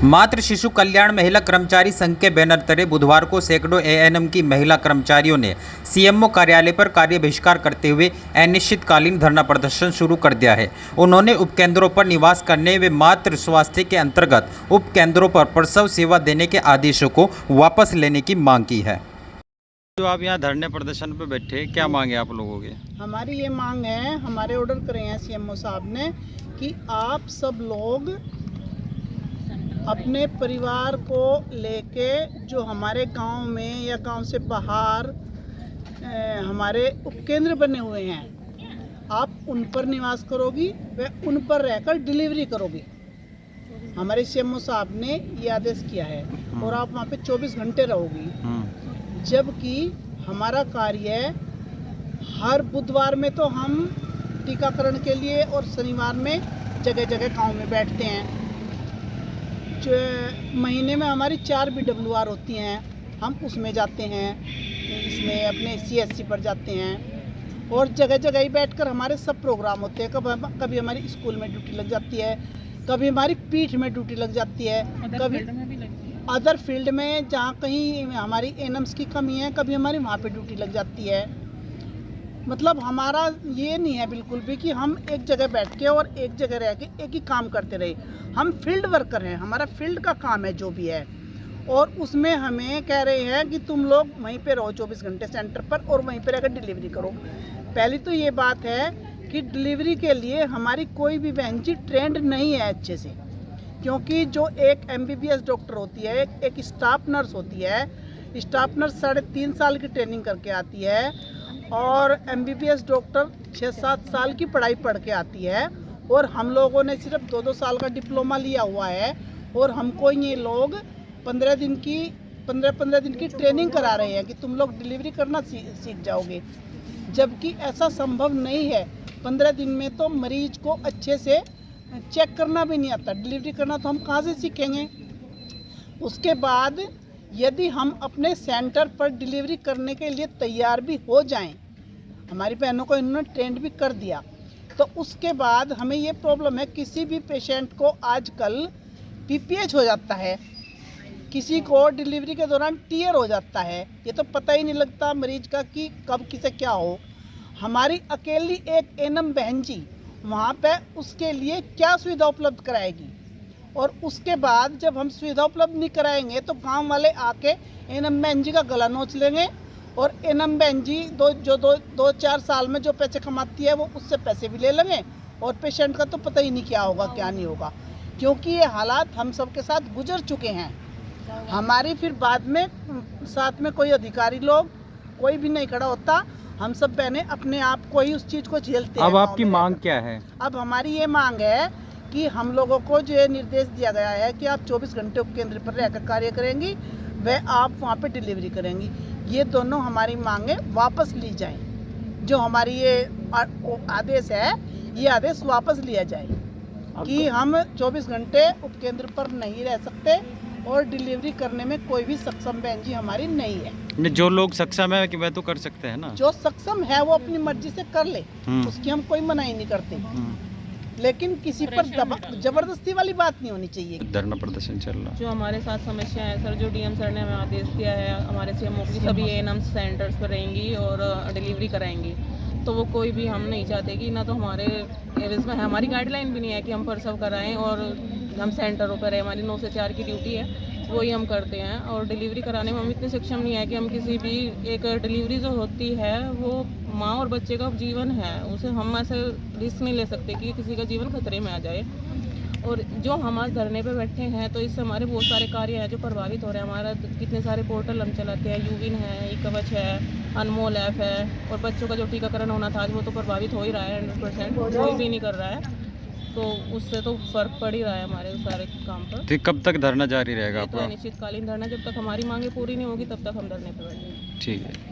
मातृ शिशु कल्याण महिला कर्मचारी संघ के बैनर तले बुधवार को सैकड़ों एएनएम की महिला कर्मचारियों ने सीएमओ कार्यालय पर कार्य बहिष्कार करते हुए अनिश्चितकालीन धरना प्रदर्शन शुरू कर दिया है। उन्होंने उपकेंद्रों पर निवास करने व मातृ स्वास्थ्य के अंतर्गत उपकेंद्रों पर प्रसव सेवा देने के आदेशों को वापस लेने की मांग की है। जो आप यहाँ धरने प्रदर्शन पर बैठे, क्या मांग है आप लोगों की? हमारी ये मांग है, हमारे ऑर्डर करे हैं सीएमओ साहब ने कि आप सब लोग अपने परिवार को लेके जो हमारे गांव में या गांव से बाहर हमारे उपकेंद्र बने हुए हैं, आप उन पर निवास करोगी व उन पर रहकर डिलीवरी करोगी। हमारे सीएमओ साहब ने ये आदेश किया है और आप वहाँ पे 24 घंटे रहोगी। जबकि हमारा कार्य हर बुधवार में तो हम टीकाकरण के लिए और शनिवार में जगह जगह गांव में बैठते हैं। महीने में हमारी 4 BWR होती हैं, हम उसमें जाते हैं, इसमें अपने CSC पर जाते हैं और जगह जगह ही बैठकर हमारे सब प्रोग्राम होते हैं। कभी हमारी स्कूल में ड्यूटी लग जाती है, कभी हमारी पीठ में ड्यूटी लग जाती है, कभी अदर फील्ड में जहाँ कहीं हमारी एनम्स की कमी है, कभी हमारी वहाँ पे ड्यूटी लग जाती है। मतलब हमारा ये नहीं है बिल्कुल भी कि हम एक जगह बैठ के और एक जगह रह के एक ही काम करते रहे। हम फील्ड वर्कर हैं, हमारा फील्ड का काम है जो भी है, और उसमें हमें कह रहे हैं कि तुम लोग वहीं पे रहो 24 घंटे सेंटर पर और वहीं पे रहकर डिलीवरी करो। पहली तो ये बात है कि डिलीवरी के लिए हमारी कोई भी बहन जी ट्रेंड नहीं है अच्छे से, क्योंकि जो एक MBBS डॉक्टर होती है, एक स्टाफ नर्स होती है, स्टाफ नर्स 3.5 साल की ट्रेनिंग करके आती है और MBBS डॉक्टर 6-7 साल की पढ़ाई पढ़ के आती है, और हम लोगों ने सिर्फ 2-2 साल का डिप्लोमा लिया हुआ है और हमको ये लोग 15 दिन की ट्रेनिंग करा रहे हैं कि तुम लोग डिलीवरी करना सीख जाओगे। जबकि ऐसा संभव नहीं है। 15 दिन में तो मरीज को अच्छे से चेक करना भी नहीं आता, डिलीवरी करना तो हम कहाँ से सीखेंगे। उसके बाद यदि हम अपने सेंटर पर डिलीवरी करने के लिए तैयार भी हो जाएं, हमारी बहनों को इन्होंने ट्रेंड भी कर दिया, तो उसके बाद हमें ये प्रॉब्लम है, किसी भी पेशेंट को आजकल PPH हो जाता है, किसी को डिलीवरी के दौरान टीयर हो जाता है, ये तो पता ही नहीं लगता मरीज का कि कब किसे क्या हो। हमारी अकेली एक एनम बहन जी वहाँ पे उसके लिए क्या सुविधा उपलब्ध कराएगी, और उसके बाद जब हम सुविधा उपलब्ध नहीं कराएंगे तो गांव वाले आके एनम बहन जी का गला नोच लेंगे, और एनम बहन जी 2-4 साल में जो पैसे कमाती है वो उससे पैसे भी ले लेंगे, और पेशेंट का तो पता ही नहीं क्या होगा क्या नहीं होगा, क्योंकि ये हालात हम सबके साथ गुजर चुके हैं। हमारी फिर बाद में साथ में कोई अधिकारी लोग कोई भी नहीं खड़ा होता, हम सब बहने अपने आप को ही उस चीज़ को झेलते हैं। अब आपकी मांग क्या है? अब हमारी ये मांग है कि हम लोगों को जो ये निर्देश दिया गया है कि आप 24 घंटे उपकेंद्र पर रहकर कार्य करेंगी व आप वहाँ पे डिलीवरी करेंगी, ये दोनों हमारी मांगे वापस ली जाएं। जो हमारी ये आदेश है, ये आदेश वापस लिया जाए कि हम 24 घंटे उपकेंद्र पर नहीं रह सकते और डिलीवरी करने में कोई भी सक्षम बहन जी हमारी नहीं है। जो लोग सक्षम है कि वह तो कर सकते हैं ना, जो सक्षम है वो अपनी मर्जी से कर ले, उसकी हम कोई मनाही नहीं करते, लेकिन किसी पर जबरदस्ती वाली बात नहीं होनी चाहिए। धरना प्रदर्शन चल रहा है। जो हमारे साथ समस्या है सर, जो DM सर ने हमें आदेश दिया है हमारे CMO की सभी ANM सेंटर्स पर रहेंगी और डिलीवरी कराएंगी, तो वो कोई भी हम नहीं चाहते कि ना तो हमारे एरियाज में है, हमारी गाइडलाइन भी नहीं है कि हम प्रसव कराएं और हम सेंटरों पर रहें। हमारी 9 से 4 की ड्यूटी है, वही हम करते हैं, और डिलीवरी कराने में हम इतने सक्षम नहीं है कि हम किसी भी एक डिलीवरी जो होती है वो माँ और बच्चे का जीवन है, उसे हम ऐसे रिस्क नहीं ले सकते कि किसी का जीवन खतरे में आ जाए। और जो हम आज धरने पे बैठे हैं तो इससे हमारे बहुत सारे कार्य हैं जो प्रभावित हो रहे हैं। हमारा कितने सारे पोर्टल हम चलाते हैं, यूविन है, ई-कवच है, अनमोल ऐप है, और बच्चों का जो टीकाकरण होना था आज वो तो प्रभावित हो ही रहा है 100%, कोई भी नहीं कर रहा है, तो उससे तो फर्क पड़ ही रहा है हमारे सारे काम पर। तो कब तक धरना जारी रहेगा तो आपका? अनिश्चितकालीन धरना, जब तक हमारी मांगे पूरी नहीं होगी तब तक हम धरने पर बैठेंगे। ठीक है।